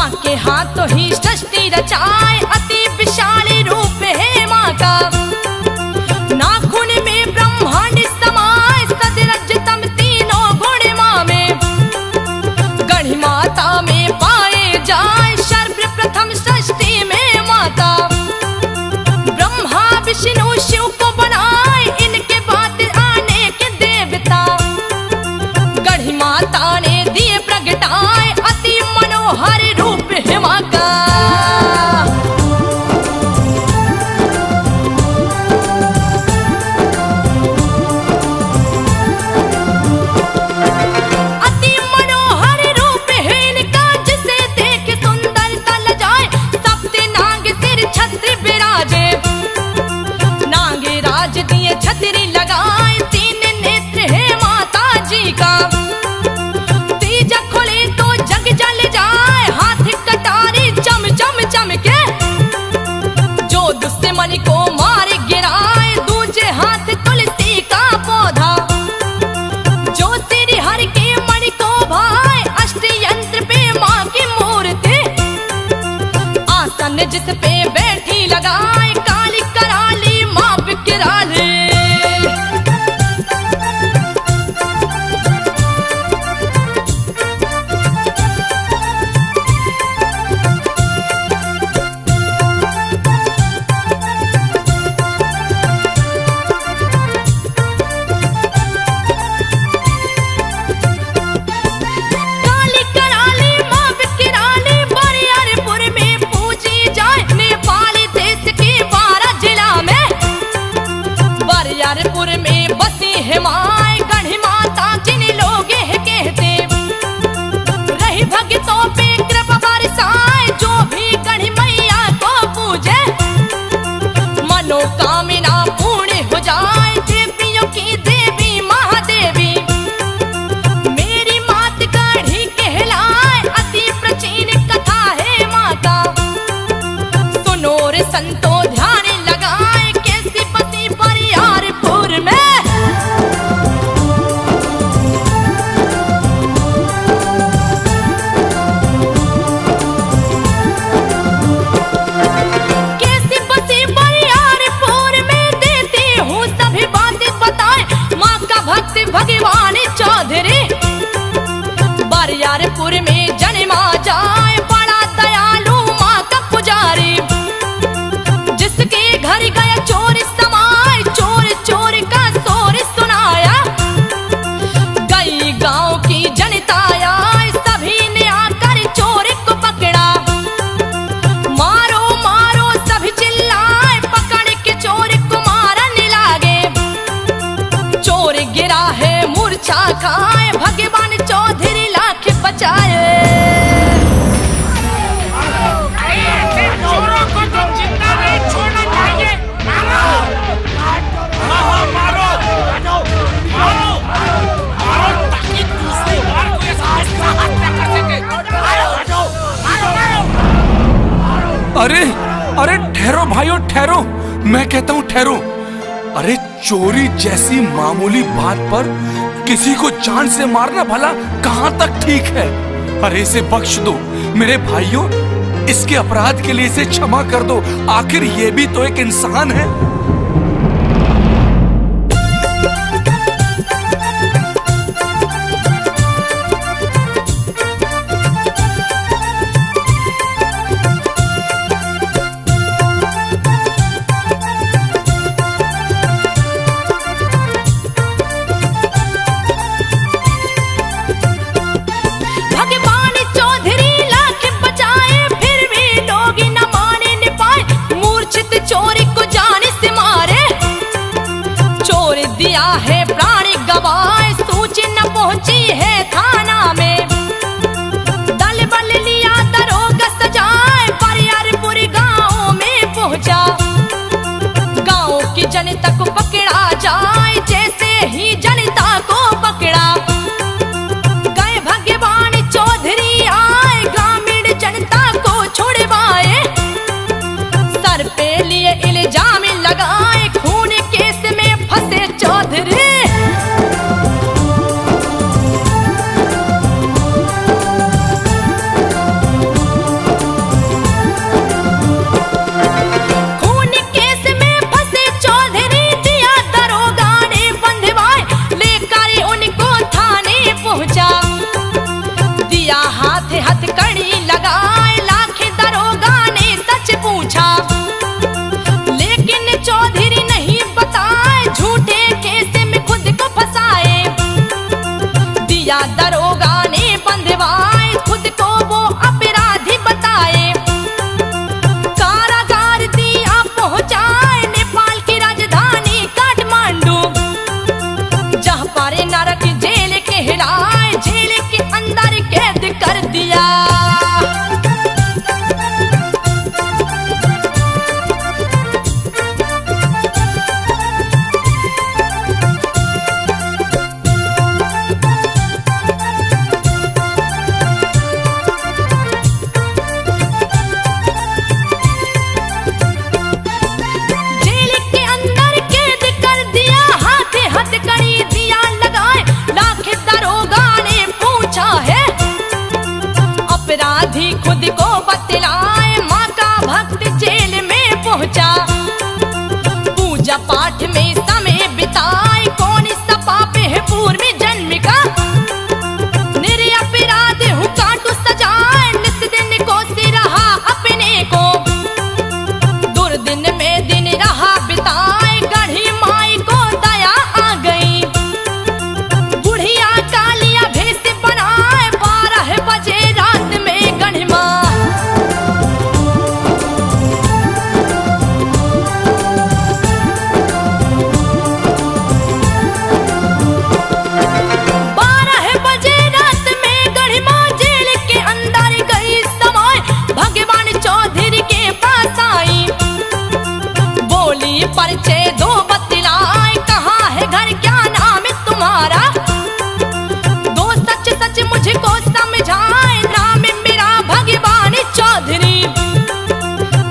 माँ के हाथों ही सृष्टि रचाए, अति विशाल रूप है माँ का। नाखून में ब्रह्मांड समाए, सदरजतम तीनों गुण माँ में। गढ़ी माता में पाए जाए, सर्वप्रथम सृष्टि में माता। ब्रह्मा विष्णु शिव को बनाए, इनके बाद आने के देवता। गढ़ी माता ने दिए प्रगटाए, अति मनोहर रूप है माँ का। अति मनोहर रूप है इनका, जिसे देख सुंदरता लजाए। सप्ते नाग सिर छत्र विराजे, नागे राज दिए छतरी लगाए। तीन नेत्र है माता जी का, तीजा खोले तो जग जल जाए। हाथ कटारी चम चम चमके, जो दुश्मन को मार गिराए। दूजे हाथ तुलसी का पौधा, जो सिर हर के मणि को भाए। अष्ट यंत्र पे माँ की मूर्ति, आसन जिस पे बैठी लगाए। काली कराली माँ विकराली, काली कराली माँ विकराली। बरियारपुर में पूजी जाए, नेपाल देश के 12 जिला में। बरियारपुर में बसी है माँ, गढ़ी माता जिन लोग है कहते। रही भक्तों पे कृपा बरसाए, जो भी गढ़ी मैया को पूजे। मनोकामना पूर्ण हो जाए, देवियों की देवी महादेवी। मेरी मात गढ़ी कहलाए, अति प्राचीन कथा है माँ का। सुनो रे संतो ध्यान लगाए, कैसी बसी बरियारपुर में। कैसी बसी बरियारपुर में, देती हूँ सभी बातें बताए। माँ का भक्त भगवान चौधरी, बरियारपुर में जन्मा जाए। बड़ा दयालु माँ का पुजारी, जिसके घर गया चोर समाए। चोर चोर का शोर सुनाया, गई गांव की जनता आए। सभी ने आकर चोर को पकड़ा, मारो मारो सभी चिल्लाए। पकड़ के चोर को मारने लागे, चोर गिरा है मूर्छा खाए। भगवान चौधरी लाख बचाए। चोरों को तो जिंदा नहीं छोड़ना चाहिए। मारो, मारो, मारो, मारो, ताकि दूसरी बार कोई ऐसा हत्या कर सके। मारो, मारो। अरे अरे ठहरो भाइयों ठहरो, मैं कहता हूँ ठहरो। अरे चोरी जैसी मामूली बात पर किसी को जान से मारना भला कहाँ तक ठीक है। अरे इसे बख्श दो मेरे भाइयों, इसके अपराध के लिए इसे क्षमा कर दो। आखिर ये भी तो एक इंसान है। भगवान चौधरी लाख बचाए, फिर भी लोग न माने न पाए। मूर्छित चोर को जान से को बतलाए माँ का भक्त जेल में पहुंचा। पूजा पाठ में समय बिताए कौन सा पाप है पूर्व जन्म का। निरपराध हूँ काटू सजाए निस दिन को से रहा अपने को। दुर्दिन में दिन रहा बिताए गढ़ी माई को दया आ गई। बुढ़िया कालिया भेष बनाए 12 बजे रात में गढ़ी माँ। परिचय दो बतलाए कहाँ है घर क्या नाम है तुम्हारा। दो सच सच मुझको समझाए नाम मेरा भगवान चौधरी।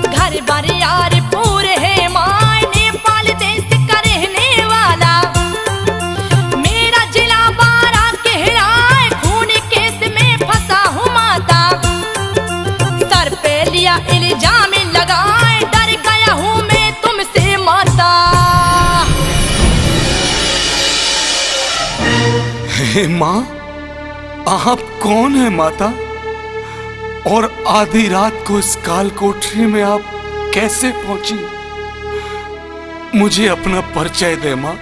घर बरियारपुर है माय नेपाल देश का रहने वाला। मेरा जिला बारा कहलाए खून केस में फंसा हूँ माता। सर पे लिया इल्जाम लगाए डर गया हूँ मैं तुमसे माता। हे माँ, आप कौन है माता? और आधी रात को इस काल कोठरी में आप कैसे पहुंची? मुझे अपना परिचय दे माँ,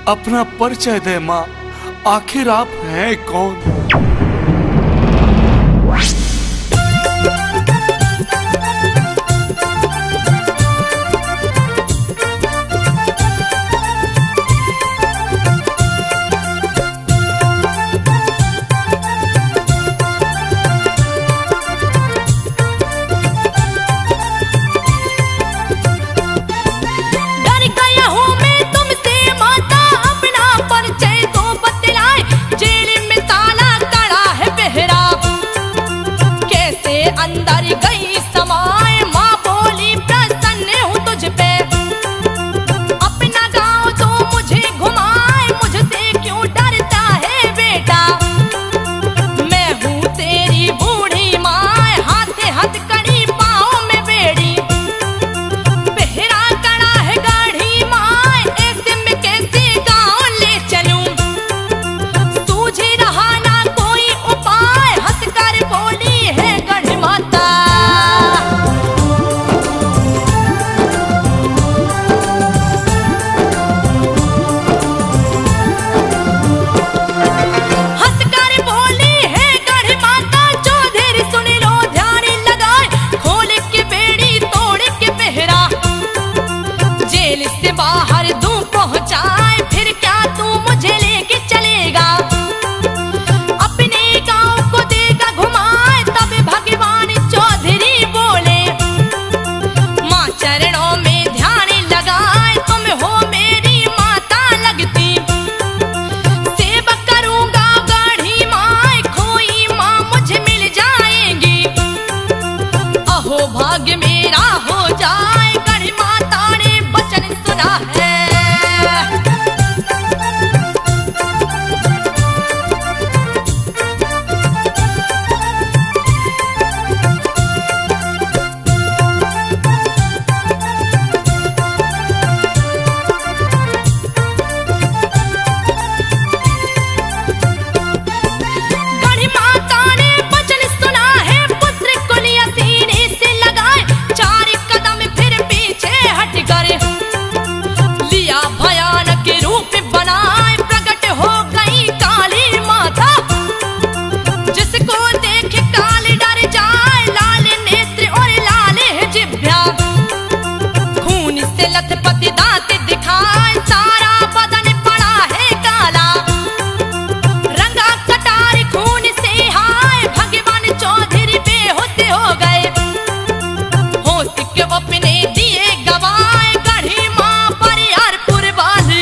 अपना परिचय दे माँ। आखिर आप हैं कौन? अंदर गई समाए माँ बोली प्रसन्न हूँ तुझ पे। अपना गाँव तो मुझे घुमाए मुझसे क्यों डरता है बेटा। मैं हूँ तेरी बूढ़ी माँ हाथे हाथ कड़ी पाँव में बेड़ी। बेहरा कड़ा है गाढ़ी माँ ऐसे में कैसे गाँव ले चलूं। सूझ रहा ना कोई उपाय हंस कर बोली है गढ़ माता। हंसकर बोली है गढ़ माता चौधरी सुन लो ध्यान लगाए। खोल के बेड़ी तोड़ के पहरा जेल से बाहर दूं पहुंचाए। फिर क्या तू मुझे लेके चलेगा अपने गांव को देगा घुमाए। तब भगवान चौधरी बोले माँ चरणों में ध्यान लगाए। तुम हो मेरी माता लगती सेवा करूंगा गढ़ी माँ। खोई माँ मुझे मिल जाएंगी अहो भाग्य मेरा हो जाए। गढ़ माता ने वचन सुना है। गढ़ माता ने वचन सुना है पुत्र को लिया सीने से लगाए। 4 कदम फिर पीछे हट कर लिया भयानक रूप बनाए। प्रकट हो गई काली माता जिसको देख काल डर जाए। लाल नेत्र और लाल है जिभ्या खून से लथपथ दांत दिखाए। सारा बदन पड़ा है काला रंगा कटार खून से हाय। भगवान चौधरी बेहोश हो गए होश के अपने दिए गवाए। गढ़ी माँ बरियारपुर वाली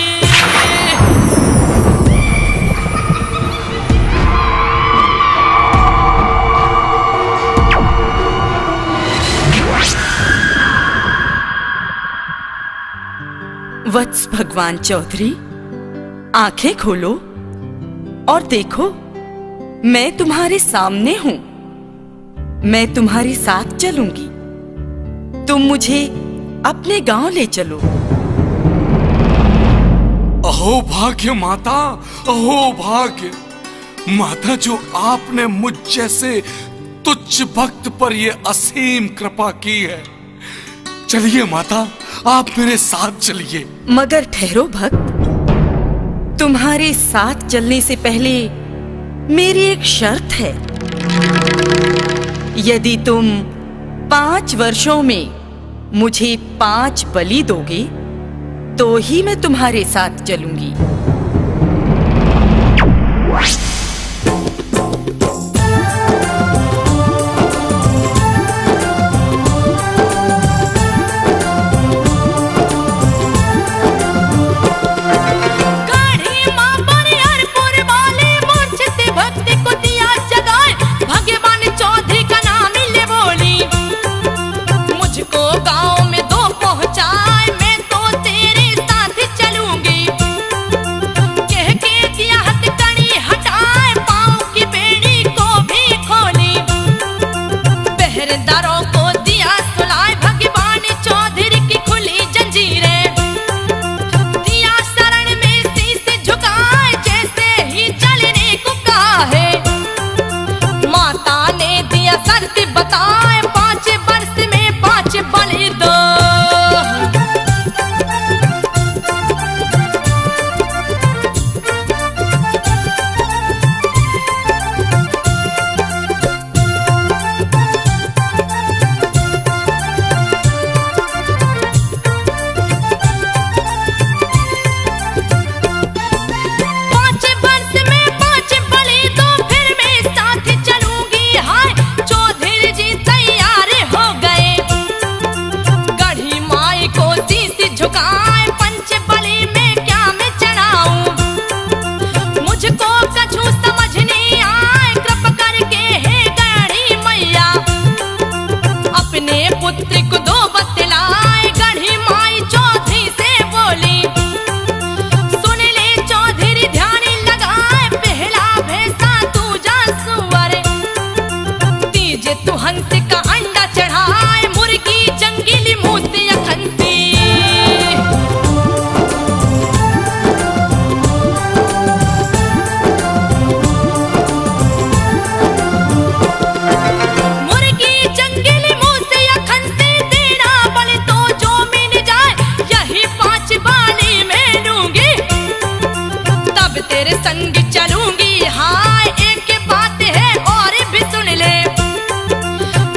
वत्स भगवान चौधरी, आंखें खोलो और देखो मैं तुम्हारे सामने हूं। मैं तुम्हारे साथ चलूंगी। तुम मुझे अपने गांव ले चलो। अहो भाग्य माता, अहो भाग्य माता, जो आपने मुझ जैसे तुच्छ भक्त पर ये असीम कृपा की है। चलिए माता, आप मेरे साथ चलिए। मगर ठहरो भक्त, तुम्हारे साथ चलने से पहले मेरी एक शर्त है। यदि तुम 5 वर्षों में मुझे 5 बलि दोगे तो ही मैं तुम्हारे साथ चलूंगी। बताए 5 वर्ष में 5 बलि दो। पुत्र को 2 बतलाए, गढ़ी माई चौधरी से बोली, सुन ले चौधरी ध्यान लगाए, पहला भैंसा तू जा सुअर, तीज तू हंस का अंडा चढ़ाए, मुर्गी जंगली मुंह से अखंती। तेरे संग चलूंगी, हाय एक बात है और भी सुन ले,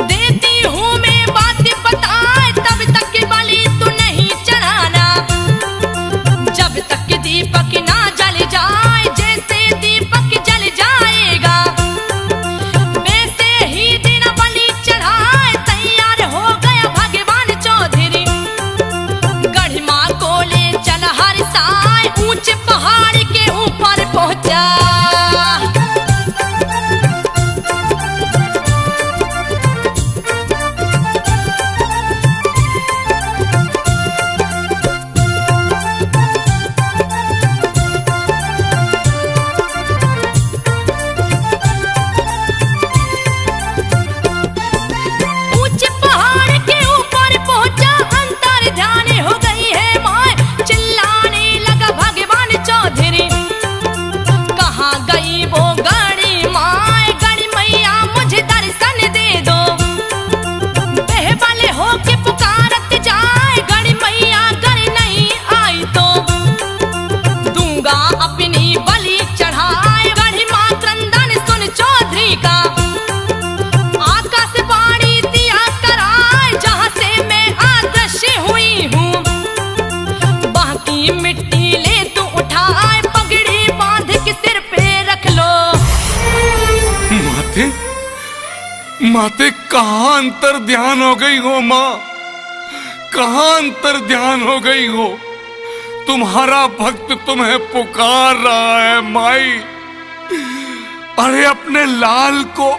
देती हूँ मैं बात बताए, तब तक बलि तू नहीं चढ़ाना, जब तक दीपक ना जल जाए, जैसे दीपक जल जाएगा वैसे ही दिन बलि चढ़ाए। तैयार हो गया भगवान चौधरी, गढ़ माँ को ले चल हर साय, ऊंचे पहाड़ के ऊपर पहुंचा। ऊंचे पहाड़ के ऊपर पहुंचा, अंतर ध्यान हो गई है माय, चिल्लाने लगा भगवान चौधरी, कहाँ गई वो गड़ी माय, गड़ी मैया मुझे दर्शन दे दो, बेहबल होके पुकारत जाए, गड़ी मैया घर नहीं आई तो दूंगा अपनी बलि चढ़ाए। गढ़ी माँ क्रंदन सुन चौधरी का, आकाशवाणी दिया कराए, जहाँ से मैं अदृश्य हुई हूँ, बाकी मिट्टी ले तू उठाए, पगड़ी बांध के सिर पे रख लो। माते, माते कहाँ अंतर ध्यान हो गई हो माँ, कहाँ अंतर ध्यान हो गई हो, तुम्हारा भक्त तुम्हें पुकार रहा है माई। अरे अपने लाल को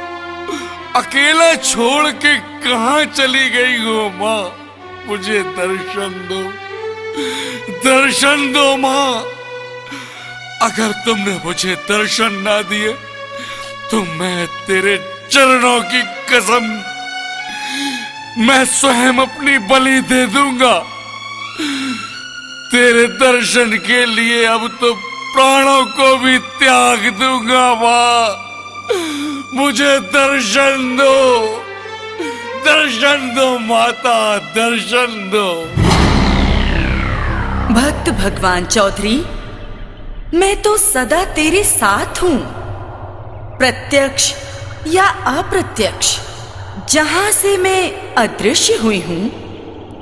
अकेला छोड़ के कहाँ चली गई हो माँ, मुझे दर्शन दो, दर्शन दो माँ। अगर तुमने मुझे दर्शन ना दिए तो मैं तेरे चरणों की कसम, मैं स्वयं अपनी बलि दे दूंगा। तेरे दर्शन के लिए अब तो प्राणों को भी त्याग दूंगा। माँ, मुझे दर्शन दो, दर्शन दो माता, दर्शन दो। भक्त भगवान चौधरी, मैं तो सदा तेरे साथ हूं। प्रत्यक्ष या अप्रत्यक्ष, जहां से मैं अदृश्य हुई हूं,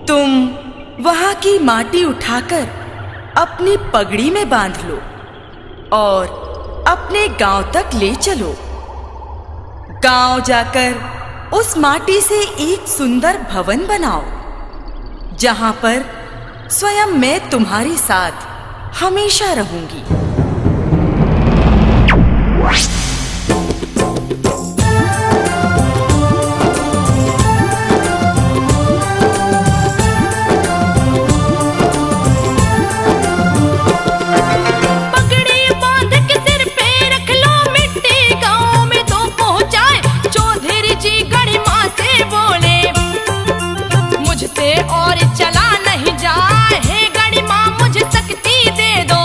तुम वहां की माटी उठाकर अपनी पगड़ी में बांध लो और अपने गांव तक ले चलो। गांव जाकर उस माटी से एक सुंदर भवन बनाओ, जहां पर स्वयं मैं तुम्हारे साथ हमेशा रहूंगी। और चला नहीं जाए, हे गड़ी माँ मुझे शक्ति दे दो।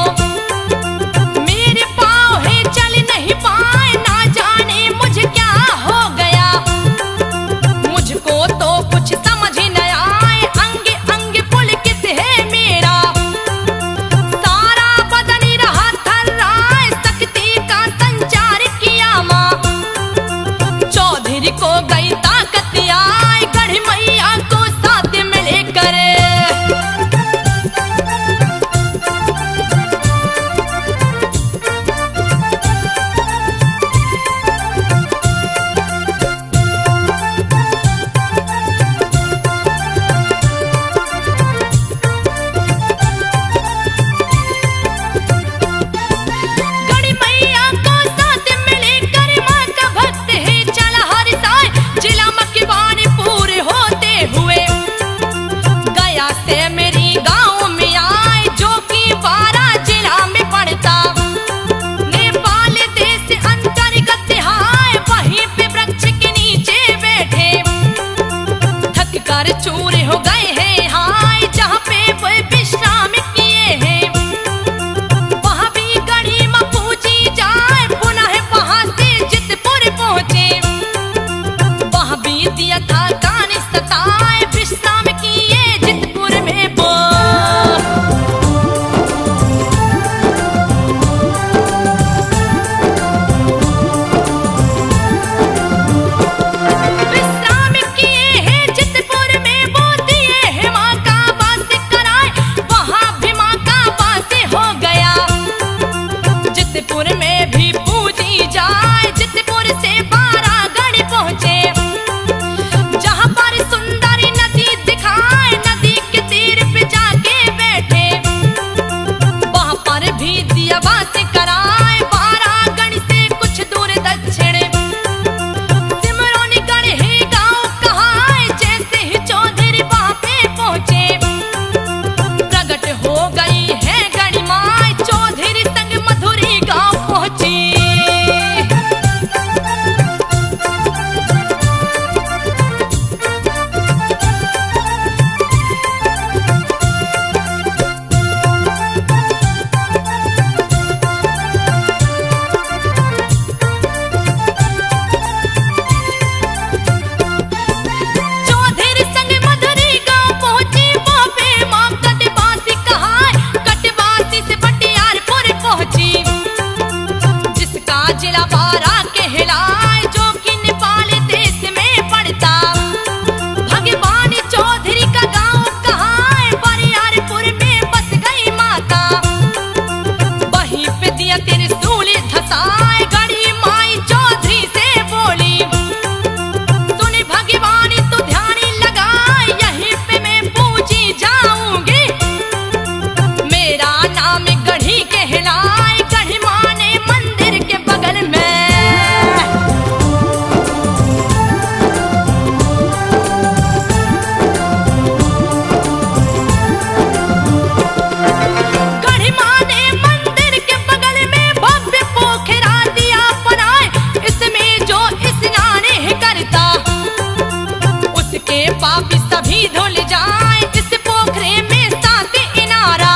ये पापी सभी धुल जाए इस पोखरे में 7 इनारा,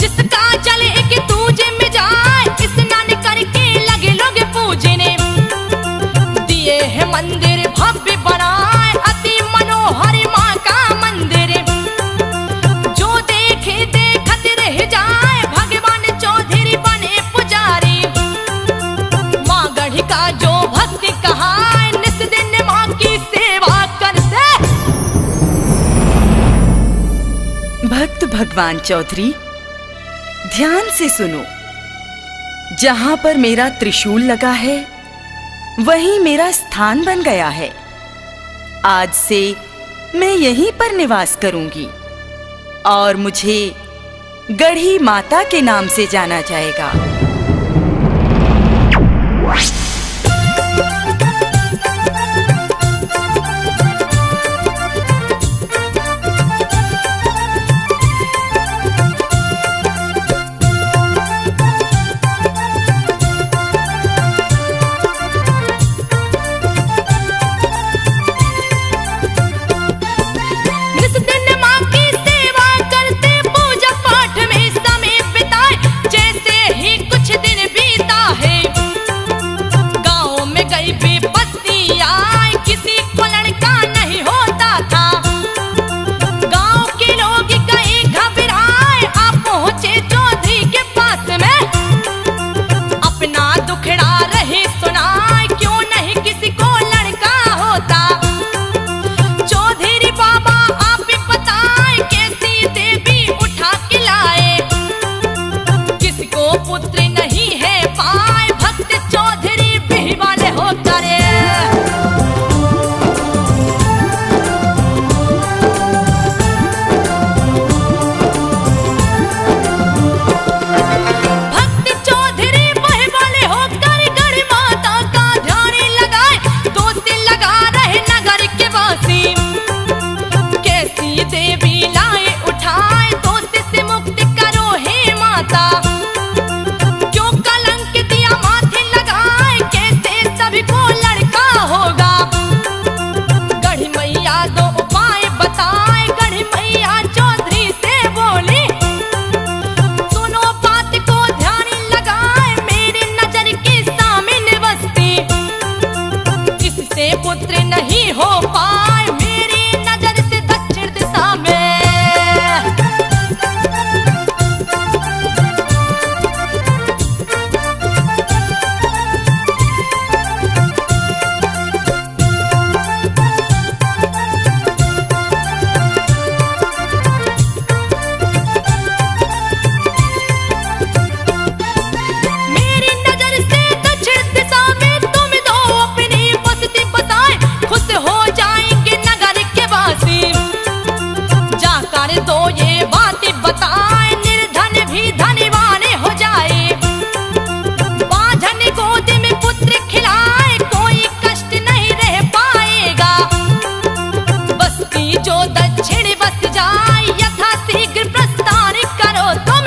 जिसका जल एक दूजे में जाए स्नान करके लगे लोग पूजने। दिए है मंदिर भव्य बनाए अति मनोहर माँ का मंदिर, जो देखे देखत रह जाए भगवान चौधरी बने पुजारी। माँ गढ़ का जो भक्ति कहाए निस दिन माँ की सेवा करते। भक्त भगवान चौधरी, ध्यान से सुनो। जहां पर मेरा त्रिशूल लगा है वहीं मेरा स्थान बन गया है। आज से मैं यहीं पर निवास करूंगी और मुझे गढ़ी माता के नाम से जाना जाएगा। निस दिन माँ की सेवा करते पूजा पाठ में समय बिताए, जैसे ही कुछ दिन बीता है गाँव में गई विपत्ति आए, किसी को लड़का नहीं होता था। गाँव के लोग गए घबराए, आप पहुँचे चौधरी के पास में, अपना दुखड़ा रहे सुनाए, क्यों नहीं किसी को लड़का होता। चौधरी बाबा आप बताए कैसी देवी उठा के लाए, किसको पुत्र नहीं है पाए, भक्त चौधरी भी वाले हो करे। भक्त चौधरी वही वाले होकर गढ़ माता का ध्यान लगाए, दोस्त लगा रहे नगर के वासी, कैसी देवी लाए उठाए, दोस्त से मुक्त करो हे माता। क्यों कलंक दिया माथे लगाए, कैसे सभी को लड़का होगा। गढ़ मैया दो उपाय बताए, गढ़ मैया चौधरी से बोली, सुनो बात को ध्यान लगाए, मेरी नजर के सामने बसती, किससे पुत्र नहीं हो पाए, मेरी नजर से दक्षिण दिशा में। मेरी नजर से दक्षिण दिशा में तुम दो अपनी बस्ती बसाए, खुश हो जाएंगे नगर के वासी। जाकर दो ये बातें बताए, निर्धन भी धनवान हो जाए। बांझन गोद में पुत्र खिलाए, कोई कष्ट नहीं रह पाएगा। बस्ती जो दक्षिण बस जाए, यथा शीघ्र प्रस्थान करो तुम।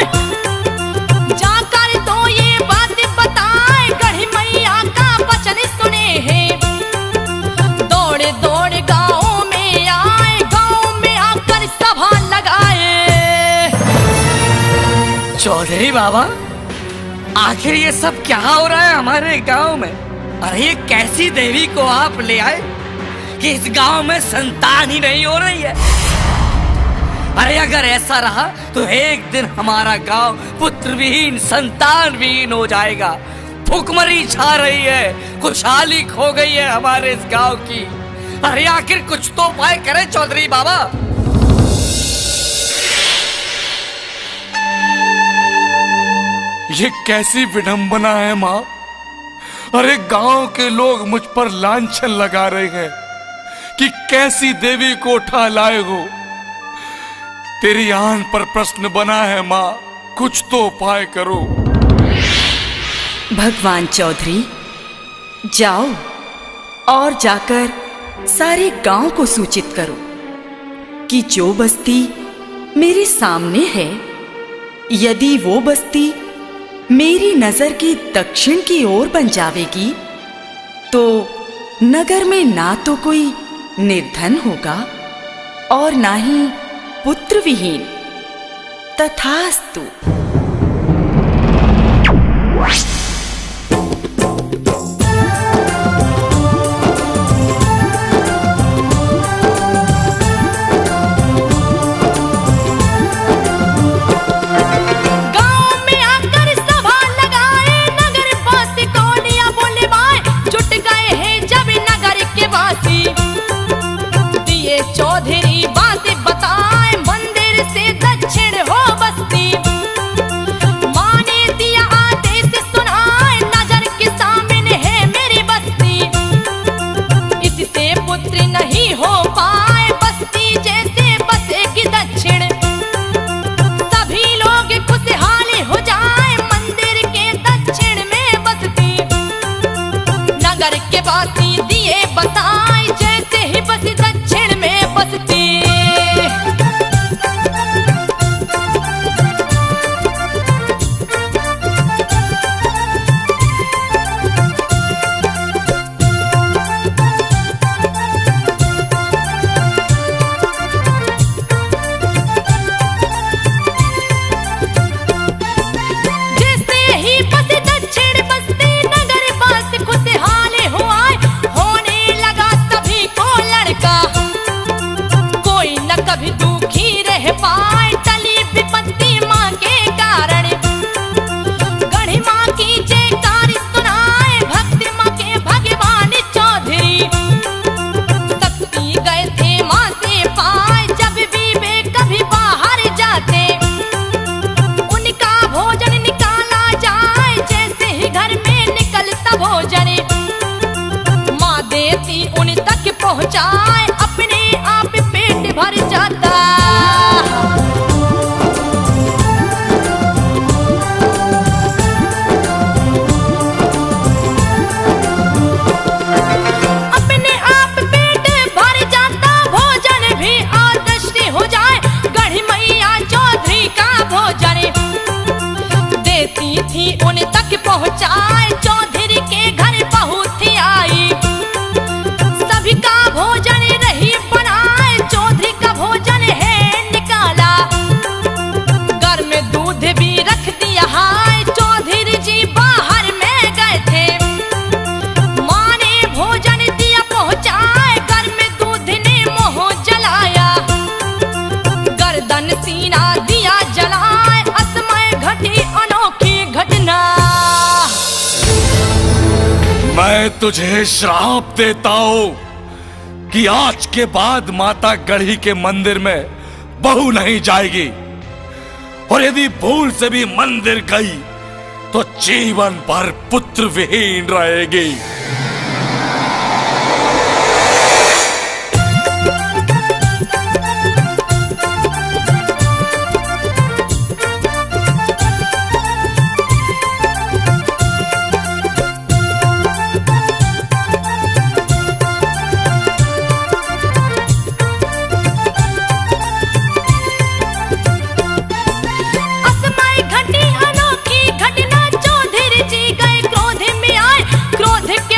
जाकर तो ये बात बताए, गढ़ मैया का वचन सुने हैं। दौड़ दौड़ गाँव में आए, गाँव में आकर सभा लगाए। चौधरी बाबा, आखिर ये सब क्या हो रहा है हमारे गांव में? अरे ये कैसी देवी को आप ले आए कि इस गांव में संतान ही नहीं हो रही है? अरे अगर ऐसा रहा तो एक दिन हमारा गांव पुत्र विहीन संतान विहीन हो जाएगा। भूखमरी छा रही है, खुशहाली खो गई है हमारे इस गांव की। अरे आखिर कुछ तो उपाय करें चौधरी बाबा। ये कैसी विडंबना है माँ। अरे गांव के लोग मुझ पर लांछन लगा रहे हैं कि कैसी देवी को उठा लाए हो। तेरी आन पर प्रश्न बना है माँ, कुछ तो उपाय करो। भगवान चौधरी, जाओ और जाकर सारे गांव को सूचित करो कि जो बस्ती मेरे सामने है, यदि वो बस्ती मेरी नजर की दक्षिण की ओर बन जावेगी तो नगर में ना तो कोई निर्धन होगा और ना ही पुत्र विहीन। तथास्तु। चौधरी बातें बताए मंदिर से दक्षिण हो बस्ती। माने दिया आदेश सुनाए नजर के सामने है मेरी बस्ती। इससे पुत्र नहीं हो पाए बस्ती जैसे बसेगी दक्षिण। सभी लोग खुशहाल हो जाए मंदिर के दक्षिण में बसती। नगर के बासी दिए बताए जैसे ही बसी दक्षिण में बसती। जैसे ही बसी दक्षिण बसती नगर पास खुशहाल हुआ। होने लगा सभी को लड़का। कोई न कभी दुखी रह पाए टली विपत्ति माँ के कारण। गढ़ी माँ की जयकारी सुनाए भक्ति माँ के भगवान चौधरी। शक्ति गए थे माँ से पाए जब भी वे कभी बाहर जाते। उनका भोजन निकाला जाए जैसे ही घर में निकलता भोजन। माँ देती उन तक पहुँचाए अपने आप पेट भर जाता। अपने आप पेट भर जाता भोजन भी अदृष्ट हो जाए। गढ़ी मैया चौधरी का भोजन देती थी उन तक पहुँचाए। चौधरी के घर बहुत ही आई सभी का भोजन रही बनाए। चौधरी का भोजन है निकाला घर में दूध भी रख दिया है। चौधरी जी बाहर में गए थे। माँ ने भोजन दिया पहुँचाए घर में दूध ने मोह जलाया। गर्दन सीना दिया जलाए असमय घटी अनोखी घटना। मैं तुझे श्राप देता हूं कि आज के बाद माता गढ़ी के मंदिर में बहू नहीं जाएगी। और यदि भूल से भी मंदिर गई तो जीवन भर पुत्र विहीन रहेगी। असमय घटी अनोखी घटना। चौधरी जी गए क्रोध में आए। क्रोध के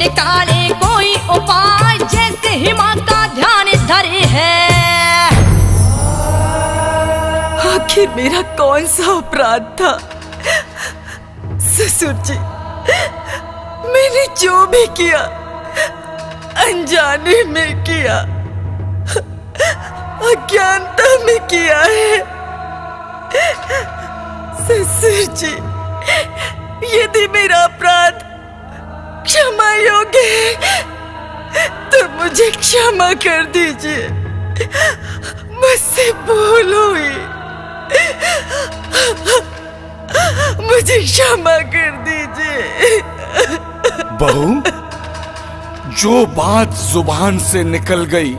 निकाले कोई उपाय, जैसे ही माँ का ध्यान धरे है। आखिर मेरा कौन सा अपराध था? ससुर जी, मैंने जो भी किया अनजाने में किया, अज्ञानता में किया है। ससुर जी, यदि मेरा अपराध क्षमा योग्य है तो मुझे क्षमा कर दीजिए। मुझसे भूल हुई, मुझे क्षमा कर दीजिए। बहू, जो बात जुबान से निकल गई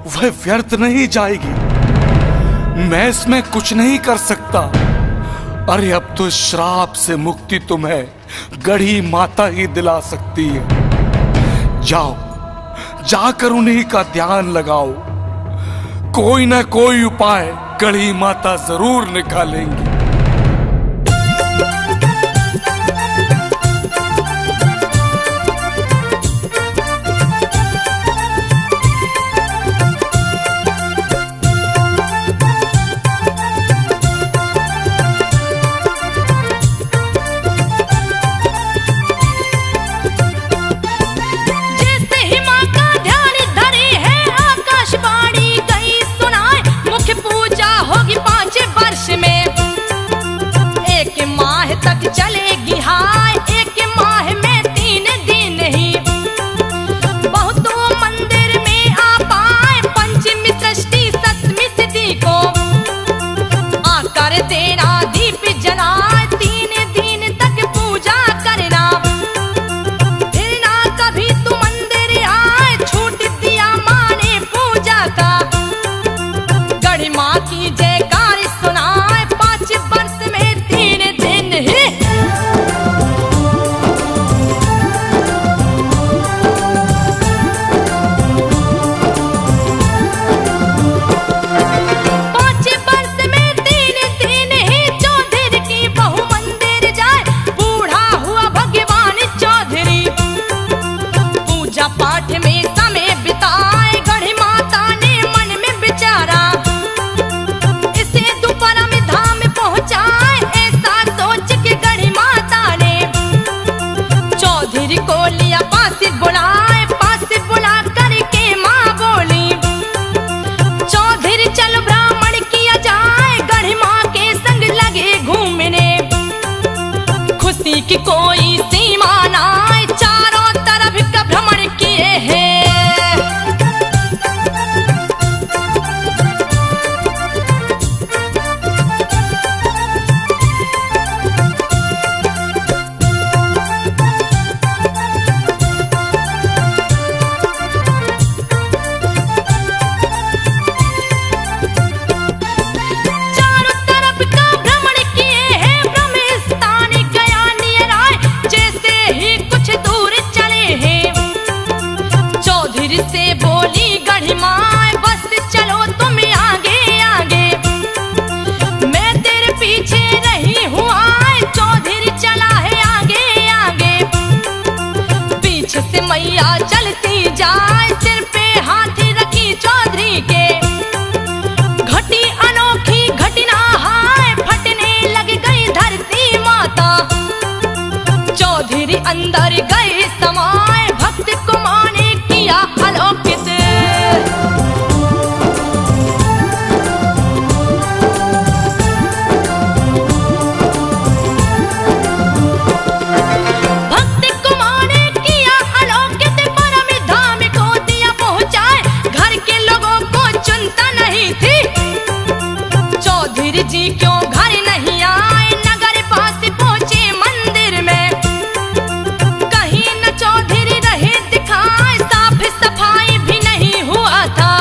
वह व्यर्थ नहीं जाएगी। मैं इसमें कुछ नहीं कर सकता। अरे अब तो श्राप से मुक्ति तुम्हें गढ़ी माता ही दिला सकती है। जाओ, जाकर उन्हीं का ध्यान लगाओ। कोई ना कोई उपाय गढ़ी माता जरूर निकालेंगी। चलेगी हाय, एक माह में 3 दिन ही बहुतों मंदिर में आ पाए। पंचमी षष्ठी सप्तमी तिथि को आकर देना दीप जलाए। 3 दिन तक पूजा करना, फिर ना कभी तू मंदिर आए। छूट दिया माँ ने पूजा का, गढ़ी माँ की जयकार सुनाए। 5 वर्ष में 3 दिन ही पाठ में समय बिताए। गढ़ी माता ने मन में विचारा, इसे दोपहर में धाम पहुंचाए। ऐसा सोच के गढ़ी माता ने चौधरी को लिया पास बुलाए। पास बुला करके माँ बोली, चौधरी चल ब्राह्मण किया जाए। गढ़ी माँ के संग लगे घूमने, खुशी की कोई सीमा ना। चारों तरफ का भ्रमण किए हैं। चारों तरफ का भ्रमण किए हैं। ब्रह्म स्थान गया नियर आए, जैसे ही कुछ दूर चले हैं। चौधरी से बोली गढ़ी माँ, बस चलो तुम आगे आगे, मैं तेरे पीछे रही हूँ आए। चौधरी चला है आगे आगे, पीछे से मैया चलती जाए। सिर पे हाथ रखी चौधरी के, घटी अनोखी घटना हाय। फटने लग गई धरती माता, चौधरी अंदर गए समाए। भक्त को माँ ने किया अलौकित, भक्त को माँ ने किया अलौकित। परम धाम को दिया पहुँचाए, घर के लोगों को चिंता नहीं थी। चौधरी जी क्यों घर नहीं आए, नगर पास पहुँचे मंदिर में। कहीं न चौधरी रहे दिखाए, साफ सफाई भी नहीं हुआ था।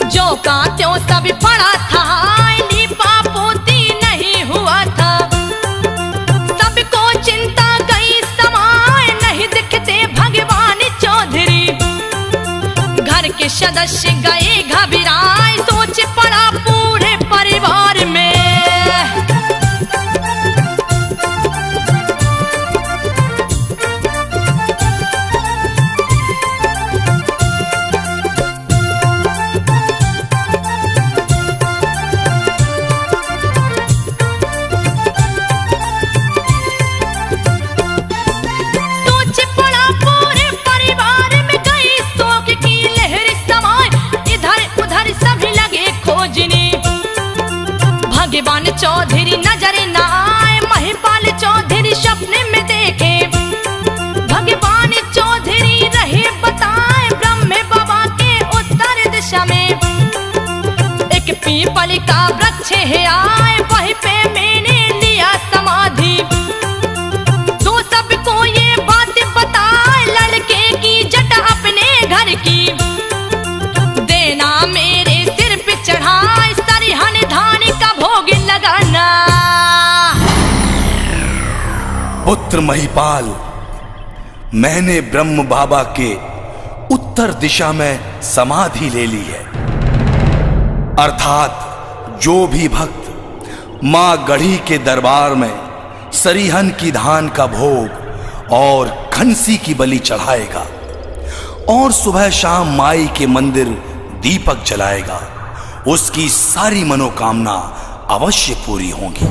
जो का त्यों सब पड़ा था, लीपा पोती नहीं हुआ था। सबको चिंता गई समाए, नहीं दिखते भगवान चौधरी। घर के सदस्य गए घबराए, सोच पड़ा पूरे परिवार में। के आए वहीं पे मैंने लिया समाधि। तो सबको ये बात बताए लड़के की जटा अपने घर की। देना मेरे सिर पे चढ़ाए सरिहन धान का भोग लगाना। पुत्र महिपाल, मैंने ब्रह्म बाबा के उत्तर दिशा में समाधि ले ली है। अर्थात जो भी भक्त मां गढ़ी के दरबार में सरिहन की धान का भोग और खंसी की बलि चढ़ाएगा और सुबह शाम माई के मंदिर दीपक जलाएगा, उसकी सारी मनोकामना अवश्य पूरी होंगी।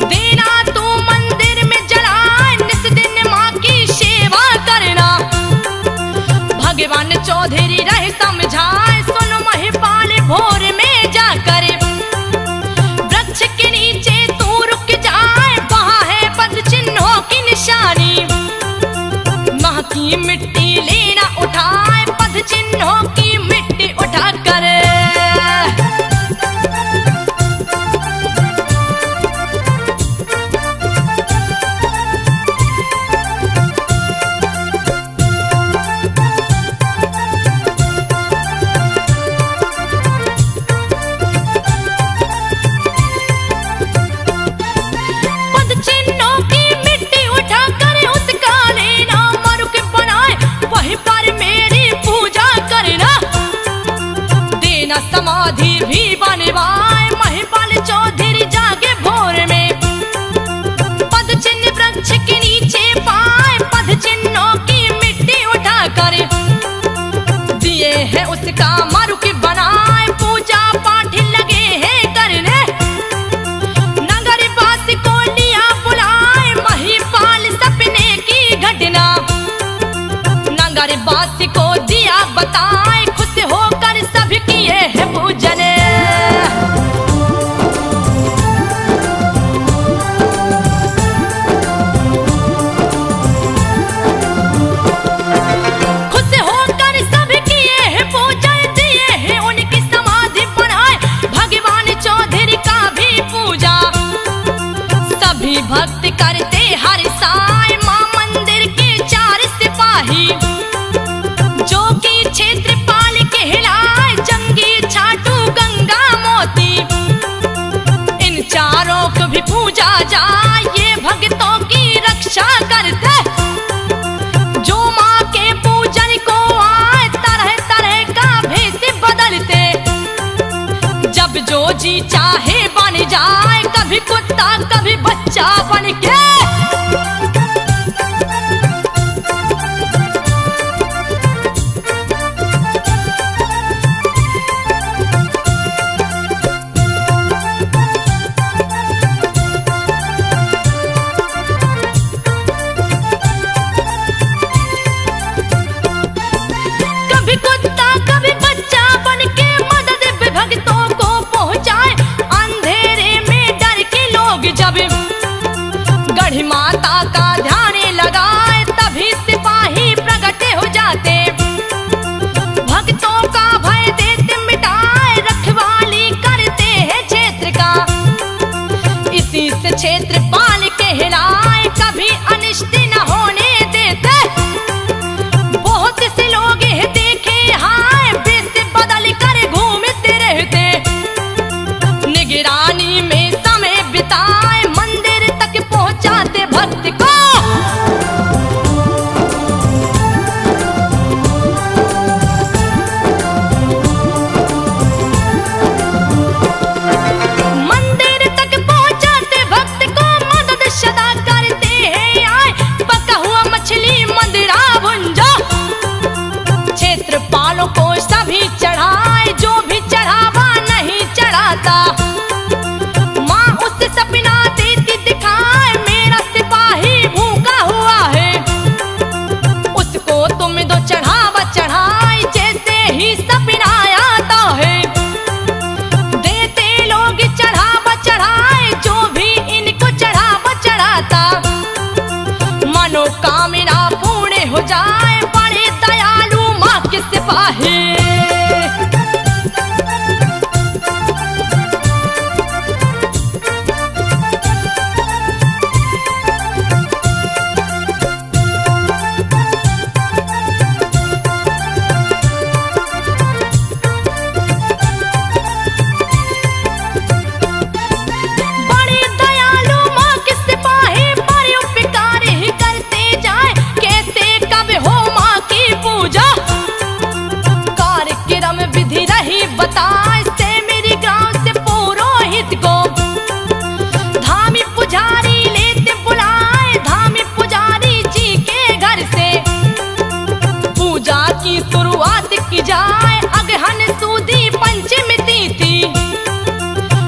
देना तू मंदिर में जलाए निस दिन माँ की सेवा करना। भगवान चौधरी रहे समझाए सुनो महिपाल भोर में जाकर वृक्ष के नीचे तू रुक जाए, वहाँ है पद चिन्हों की निशानी। माँ की मिट्टी लेना उठाए, पद चिन्हों की मिट्टी उठा कर समाधि भी बनवाए। महिपाल चौधरी जागे भोर में पद चिन्ह वृक्ष के नीचे पाए, पद चिन्हों की मिट्टी उठा कर दिए है उसका मरुक बनाए। पूजा पाठ लगे हैं करने, नगर वासी को लिया बुलाए। महिपाल सपने की घटना नगर वासी को दिया बताए, खुश होकर सब किए है पूजन। खुश होकर सब किए है पूजन, दिए है उनकी समाधि बनाए। भगवान चौधरी का भी पूजा सभी भक्त करते हर साय। मां मंदिर के चार सिपाही जो कि क्षेत्रपाल कहलाए, जंगी छाटू हो जाए बड़े दयालु माँ के सिपाही। बताए से मेरी गांव से पुरोहित को धामी पुजारी लेते बुलाए, धामी पुजारी जी के घर से पूजा की शुरुआत की जाए। अगहन सूदी पंचमी तिथि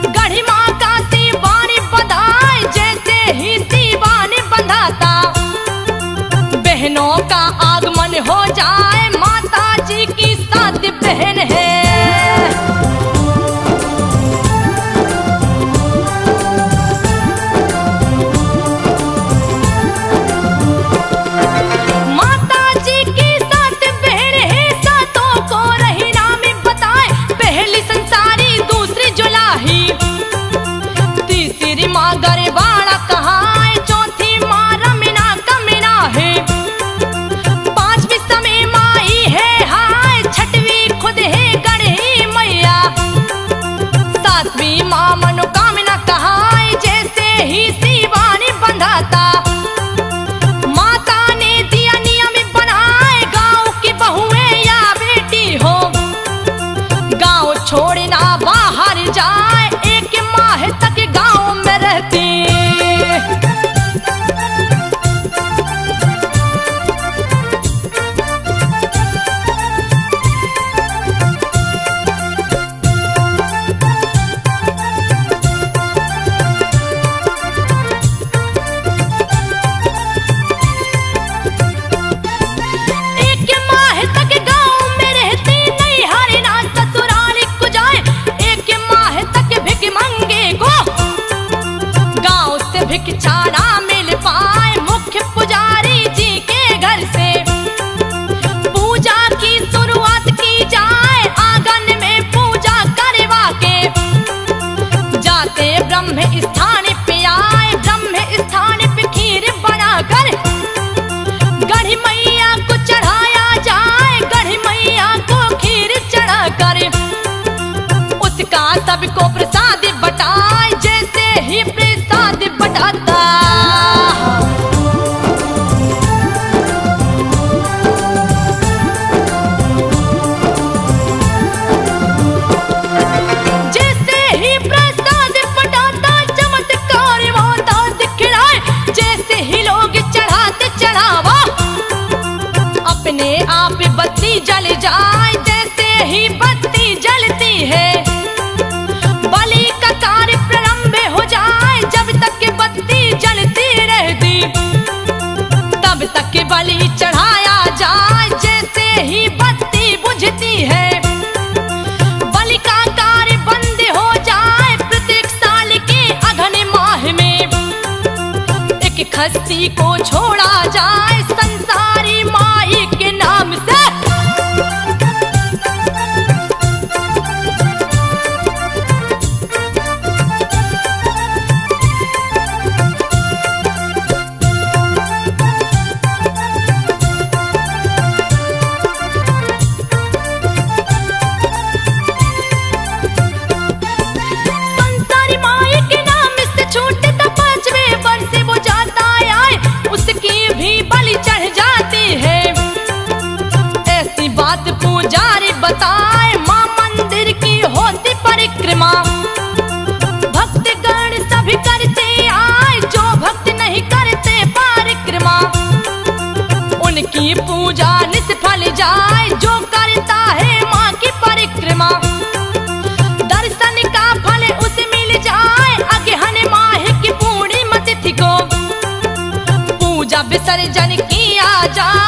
गढ़ी माँ का सीवानी बधाए, जैसे ही सीवानी बंधाता बहनों का आगमन हो जाए। माता जी की साथ बहन है, माँ गरबाड़ा कहाँ, चौथी माँ रमीना कमीना है, पांचवी समय माई है हाय, छठवीं खुद है गढ़ी मैया, सातवीं माँ मनोकामना कहाँ, जैसे ही शिवानी बंधाता माता ने दिया नियम बनाए। गाँव की बहुएं या बेटी हो गाँव छोड़ना बाहर जाए, एक माह तक गाँव में रहती। एक माह तक गाँव में रहती, नहीं हरना ससुराल को जाए, एक माह तक भिख मंगे को गाँव से भिक्षा ना मिल पाए। मुख्य पुजारी जी के घर से पूजा की शुरुआत की जाए, आंगन में पूजा करवा के जाते ब्रह्म स्थान पे आए, ब्रह्म स्थान पे खीर बनाकर गढ़ी मैया को चढ़ाया जाए, गढ़ी मैया को खीर चढ़ा कर उसका सबको प्रसाद बटाए, जैसे ही प्रसाद बटाता जैसे ही प्रसाद बटाता चमत्कार होता दिखलाए, जैसे ही लोग चढ़ाते चढ़ावा अपने आप बत्ती जल जाए, जैसे ही बत्ती जलती है बलि का कार्य प्रारंभ हो जाए। जब तक के बत्ती जलती रहती तब तक के बलि चढ़ाया जाए, जैसे ही बत्ती बुझती है बलि का कार्य बंद हो जाए। प्रत्येक साल के अगहन माह में एक खस्सी को छोड़ा जाए, संसारी माई के नाम से। संसारी माई के नाम से छूटे तो 5वें वर्ष वो जाता आए, उसकी भी बलि चढ़ जाती है। ऐसी बात पुजारी बताए, माँ मंदिर की होती परिक्रमा भक्तगण सभी करते आए, जो भक्त नहीं करते परिक्रमा उनकी पूजा निष्फल जाए। जो करता है माँ की परिक्रमा दर्शन का फल उसे मिल जाए। अगहन माह की पूर्णिमा तिथि को पूजा विसर्जन किया जाए।